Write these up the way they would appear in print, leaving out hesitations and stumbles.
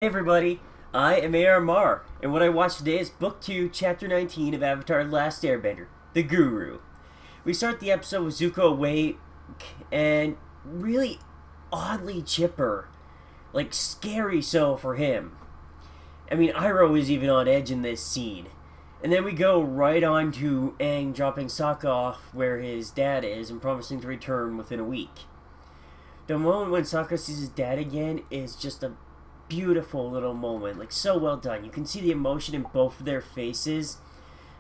Hey everybody, I am AR Mar, and what I watched today is Book 2, Chapter 19 of Avatar The Last Airbender, The Guru. We start the episode with Zuko awake and really oddly chipper. Like, scary so for him. I mean, Iroh is even on edge in this scene. And then we go right on to Aang dropping Sokka off where his dad is and promising to return within a week. The moment when Sokka sees his dad again is just a beautiful little moment, like so well done. You can see the emotion in both of their faces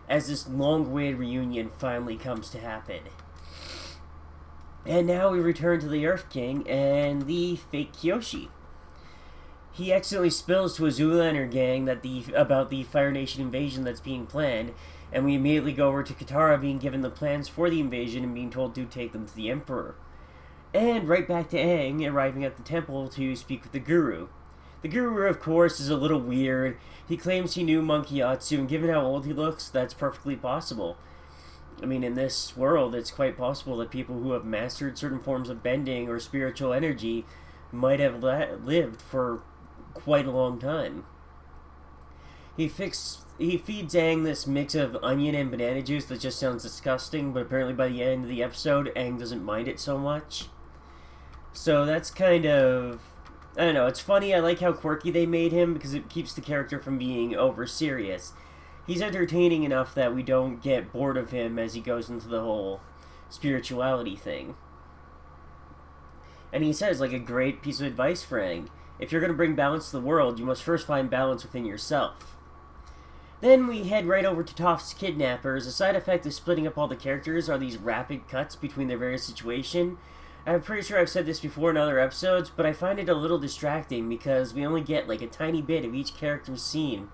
as this long-awaited reunion finally comes to happen. And now we return to the Earth King and the fake Kyoshi. He accidentally spills to Azula and her gang about the Fire Nation invasion that's being planned, and we immediately go over to Katara being given the plans for the invasion and being told to take them to the Emperor. And right back to Aang arriving at the temple to speak with the Guru. The Guru, of course, is a little weird. He claims he knew Monkey Yatsu, and given how old he looks, that's perfectly possible. I mean, in this world, it's quite possible that people who have mastered certain forms of bending or spiritual energy might have lived for quite a long time. He feeds Aang this mix of onion and banana juice that just sounds disgusting, but apparently by the end of the episode, Aang doesn't mind it so much. So that's kind of... I don't know, it's funny. I like how quirky they made him because it keeps the character from being over serious. He's entertaining enough that we don't get bored of him as he goes into the whole spirituality thing. And he says, like, a great piece of advice for Aang: if you're going to bring balance to the world, you must first find balance within yourself. Then we head right over to Toph's kidnappers. A side effect of splitting up all the characters are these rapid cuts between their various situations. I'm pretty sure I've said this before in other episodes, but I find it a little distracting because we only get like a tiny bit of each character's scene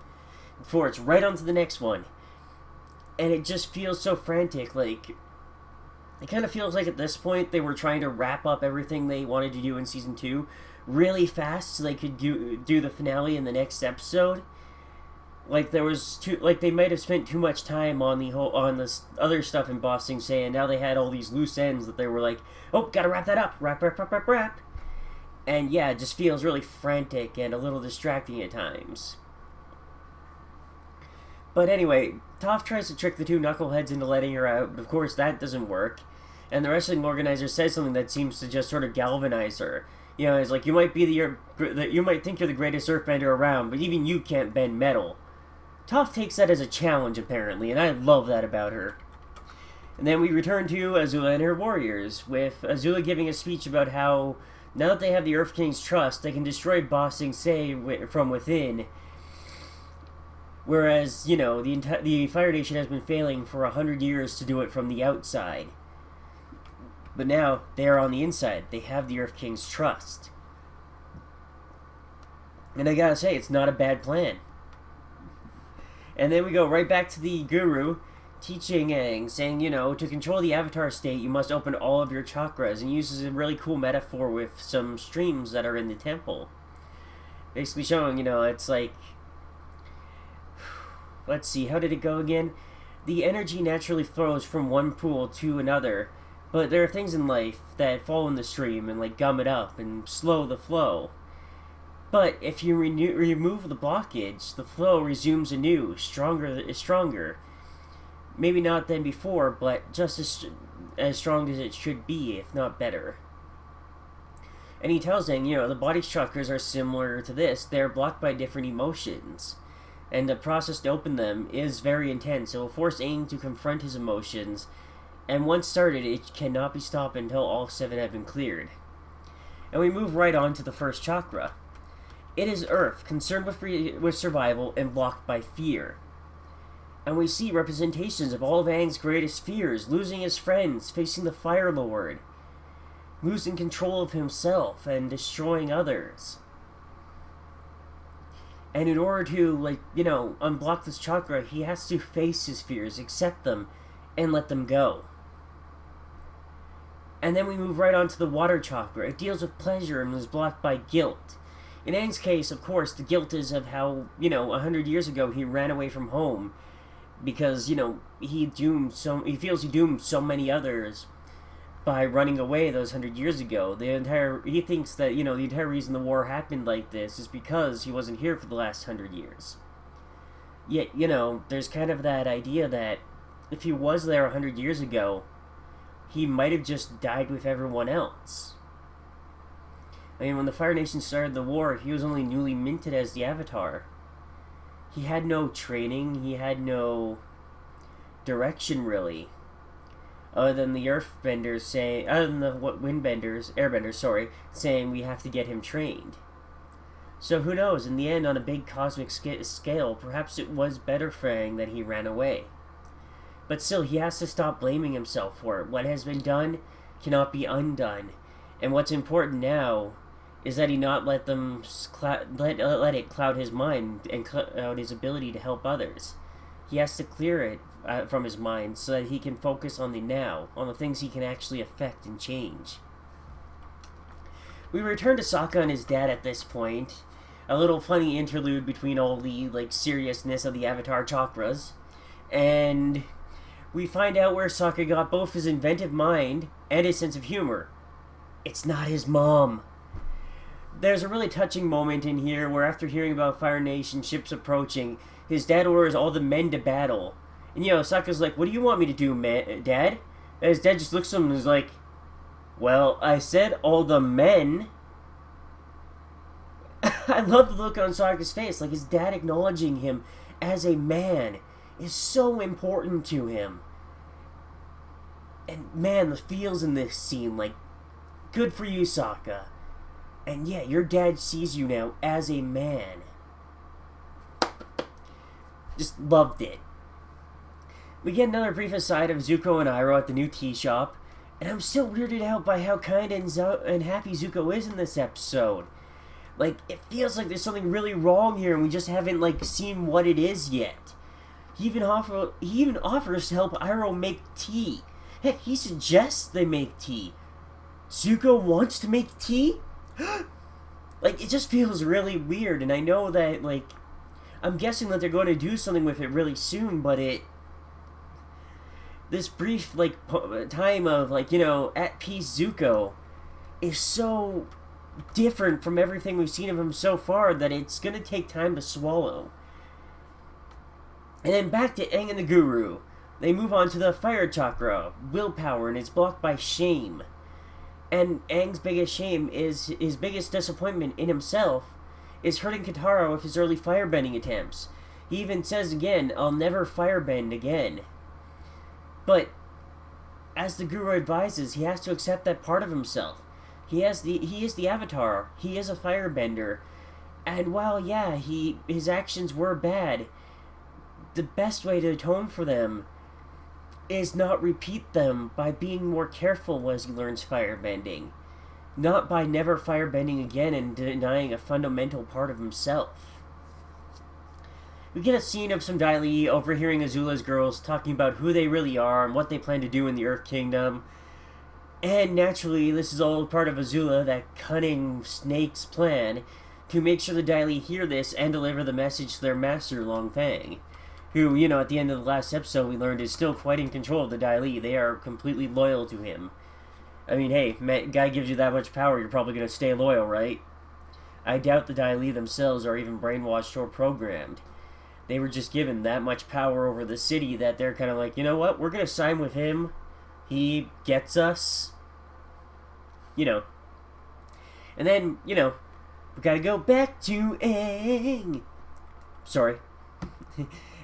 before it's right on to the next one. And it just feels so frantic. Like, it kind of feels like at this point they were trying to wrap up everything they wanted to do in Season 2 really fast so they could do the finale in the next episode. Like they might have spent too much time on this other stuff in Ba Sing Se, and now they had all these loose ends that they were like, oh, gotta wrap that up, wrap. And yeah, it just feels really frantic and a little distracting at times. But anyway, Toph tries to trick the two knuckleheads into letting her out, but of course that doesn't work. And the wrestling organizer says something that seems to just sort of galvanize her. You know, it's like, you might think you're the greatest earthbender around, but even you can't bend metal. Toph takes that as a challenge, apparently, and I love that about her. And then we return to Azula and her warriors, with Azula giving a speech about how, now that they have the Earth King's trust, they can destroy Ba Sing Se from within. Whereas, you know, the Fire Nation has been failing for 100 years to do it from the outside. But now, they are on the inside. They have the Earth King's trust. And I gotta say, it's not a bad plan. And then we go right back to the Guru teaching Aang, saying, you know, to control the Avatar state, you must open all of your chakras, and uses a really cool metaphor with some streams that are in the temple. Basically showing, you know, it's like... Let's see, how did it go again? The energy naturally flows from one pool to another, but there are things in life that fall in the stream and, like, gum it up and slow the flow. But if you remove the blockage, the flow resumes anew, stronger. Maybe not than before, but just as strong as it should be, if not better. And he tells them, you know, the body's chakras are similar to this. They're blocked by different emotions. And the process to open them is very intense. It will force Aang to confront his emotions. And once started, it cannot be stopped until all 7 have been cleared. And we move right on to the first chakra. It is Earth, concerned with survival and blocked by fear. And we see representations of all of Aang's greatest fears: losing his friends, facing the Fire Lord, losing control of himself, and destroying others. And in order to, like, you know, unblock this chakra, he has to face his fears, accept them, and let them go. And then we move right on to the water chakra. It deals with pleasure and is blocked by guilt. In Aang's case, of course, the guilt is of how, you know, 100 years ago he ran away from home because, you know, he feels he doomed so many others by running away those 100 years ago. He thinks that, the entire reason the war happened like this is because he wasn't here for the last 100 years. Yet, there's kind of that idea that if he was there 100 years ago, he might have just died with everyone else. I mean, when the Fire Nation started the war, he was only newly minted as the Avatar. He had no training, he had no direction, really. Other than the airbenders, saying we have to get him trained. So who knows, in the end, on a big cosmic scale, perhaps it was better for Aang that he ran away. But still, he has to stop blaming himself for it. What has been done cannot be undone. And what's important now is that he not let it cloud his mind and cloud his ability to help others. He has to clear it from his mind so that he can focus on the now, on the things he can actually affect and change. We return to Sokka and his dad at this point. A little funny interlude between all the seriousness of the Avatar chakras. And we find out where Sokka got both his inventive mind and his sense of humor. It's not his mom. There's a really touching moment in here where after hearing about Fire Nation ships approaching, his dad orders all the men to battle. And Sokka's like, what do you want me to do, Dad? And his dad just looks at him and is like, well, I said all the men. I love the look on Sokka's face, like his dad acknowledging him as a man is so important to him. And man, the feels in this scene, good for you, Sokka. And yeah, your dad sees you now as a man. Just loved it. We get another brief aside of Zuko and Iroh at the new tea shop, and I'm still weirded out by how kind and happy Zuko is in this episode. It feels like there's something really wrong here, and we just haven't, seen what it is yet. He even offers to help Iroh make tea. Heck, he suggests they make tea. Zuko wants to make tea? It just feels really weird, and I know that, I'm guessing that they're going to do something with it really soon, but this brief, time of, at peace Zuko is so different from everything we've seen of him so far that it's going to take time to swallow. And then back to Aang and the Guru. They move on to the fire chakra, willpower, and it's blocked by shame. And Aang's biggest shame is his biggest disappointment in himself is hurting Katara with his early firebending attempts. He even says again, I'll never firebend again. But, as the Guru advises, he has to accept that part of himself. He is the Avatar. He is a firebender. And while, yeah, his actions were bad, the best way to atone for them is not repeat them by being more careful as he learns firebending. Not by never firebending again and denying a fundamental part of himself. We get a scene of some Dai Li overhearing Azula's girls talking about who they really are and what they plan to do in the Earth Kingdom. And naturally, this is all part of Azula, that cunning snake's plan, to make sure the Dai Li hear this and deliver the message to their master, Long Feng. Who, at the end of the last episode we learned is still quite in control of the Dai Li. They are completely loyal to him. I mean, hey, guy gives you that much power, you're probably going to stay loyal, right? I doubt the Dai Li themselves are even brainwashed or programmed. They were just given that much power over the city that they're kind of like, you know what, we're going to sign with him. He gets us. And then, we gotta go back to Aang. Sorry.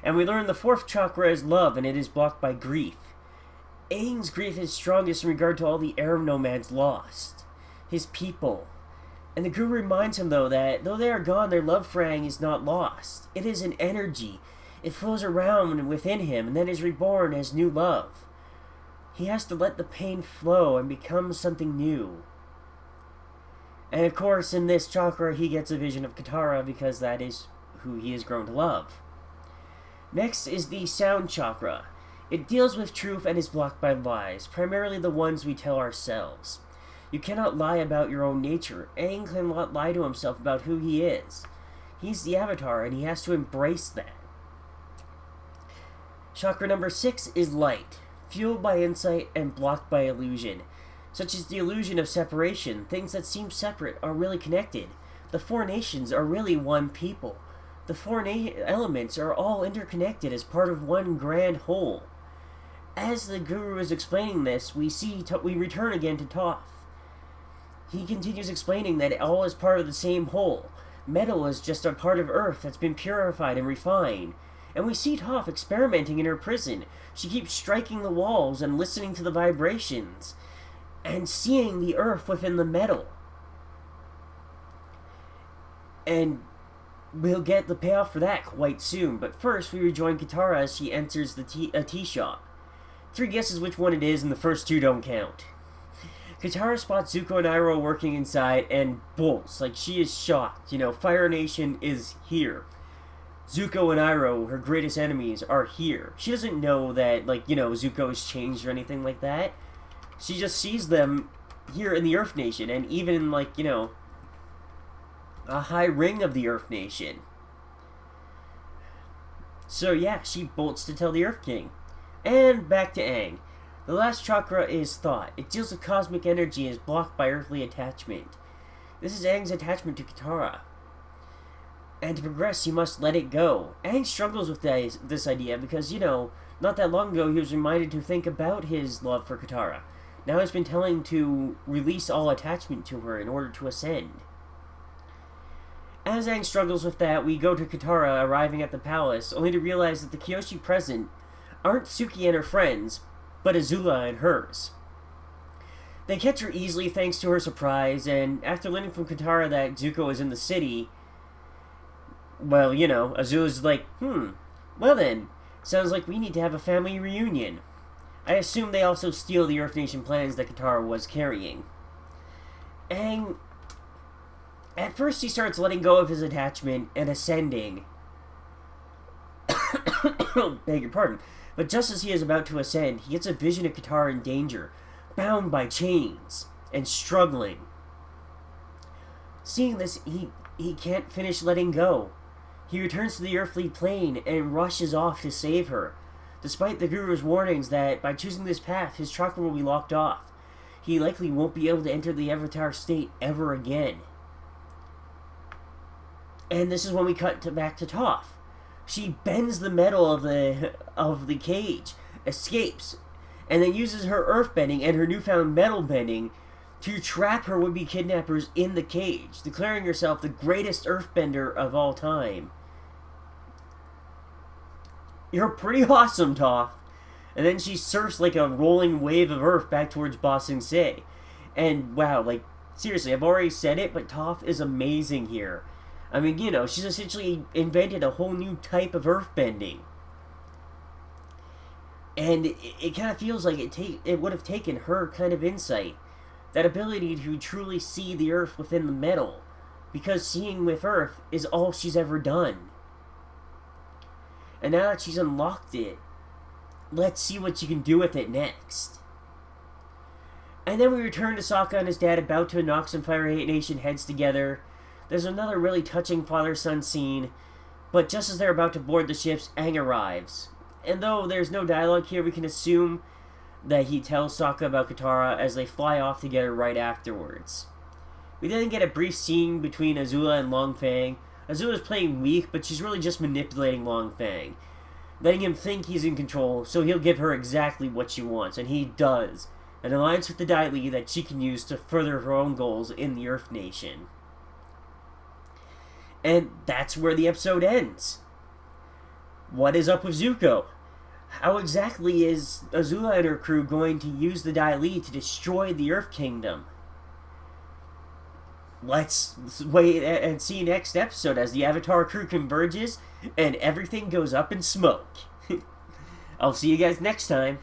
And we learn the fourth chakra is love, and it is blocked by grief. Aang's grief is strongest in regard to all the Arab nomads lost. His people. And the Guru reminds him, though, that though they are gone, their love for Aang is not lost. It is an energy. It flows around within him, and then is reborn as new love. He has to let the pain flow and become something new. And of course, in this chakra, he gets a vision of Katara because that is who he has grown to love. Next is the sound chakra. It deals with truth and is blocked by lies, primarily the ones we tell ourselves. You cannot lie about your own nature. Aang cannot lie to himself about who he is. He's the Avatar, and he has to embrace that. Chakra number 6 is light, fueled by insight and blocked by illusion. such as the illusion of separation. Things that seem separate are really connected. The four nations are really one people. The four elements are all interconnected as part of one grand whole. As the guru is explaining this, we return again to Toph. He continues explaining that all is part of the same whole. Metal is just a part of Earth that's been purified and refined. And we see Toph experimenting in her prison. She keeps striking the walls and listening to the vibrations, and seeing the Earth within the metal. And we'll get the payoff for that quite soon. But first, we rejoin Katara as she enters the tea shop. 3 guesses which one it is, and the first 2 don't count. Katara spots Zuko and Iroh working inside and bolts. Like, she is shocked. Fire Nation is here. Zuko and Iroh, her greatest enemies, are here. She doesn't know that, Zuko has changed or anything like that. She just sees them here in the Earth Nation, and even in, a high ring of the Earth Nation. So, yeah, she bolts to tell the Earth King. And back to Aang. The last chakra is thought. It deals with cosmic energy and is blocked by earthly attachment. This is Aang's attachment to Katara. And to progress, he must let it go. Aang struggles with this idea because, not that long ago he was reminded to think about his love for Katara. Now he's been telling to release all attachment to her in order to ascend. As Aang struggles with that, we go to Katara arriving at the palace, only to realize that the Kyoshi present aren't Suki and her friends, but Azula and hers. They catch her easily thanks to her surprise, and after learning from Katara that Zuko is in the city, well, Azula's like, well then, sounds like we need to have a family reunion. I assume they also steal the Earth Nation plans that Katara was carrying. Aang, at first he starts letting go of his attachment and ascending. Beg your pardon. But just as he is about to ascend, he gets a vision of Katara in danger, bound by chains, and struggling. Seeing this, he can't finish letting go. He returns to the earthly plane and rushes off to save her, despite the Guru's warnings that by choosing this path, his chakra will be locked off. He likely won't be able to enter the Avatar state ever again. And this is when we cut back to Toph. She bends the metal of the cage, escapes, and then uses her earth bending and her newfound metal bending to trap her would-be kidnappers in the cage, declaring herself the greatest earthbender of all time. You're pretty awesome, Toph. And then she surfs like a rolling wave of earth back towards Ba Sing Se. And wow, seriously, I've already said it, but Toph is amazing here. I mean, she's essentially invented a whole new type of earthbending. And it kind of feels like it would have taken her kind of insight, that ability to truly see the earth within the metal, because seeing with earth is all she's ever done. And now that she's unlocked it, let's see what she can do with it next. And then we return to Sokka and his dad about to knock some Fire Nation heads together. There's another really touching father-son scene, but just as they're about to board the ships, Aang arrives. And though there's no dialogue here, we can assume that he tells Sokka about Katara as they fly off together right afterwards. We then get a brief scene between Azula and Long Fang. Azula's playing weak, but she's really just manipulating Long Fang, letting him think he's in control, so he'll give her exactly what she wants, and he does. An alliance with the Dai Li that she can use to further her own goals in the Earth Nation. And that's where the episode ends. What is up with Zuko? How exactly is Azula and her crew going to use the Dai Li to destroy the Earth Kingdom? Let's wait and see next episode as the Avatar crew converges and everything goes up in smoke. I'll see you guys next time.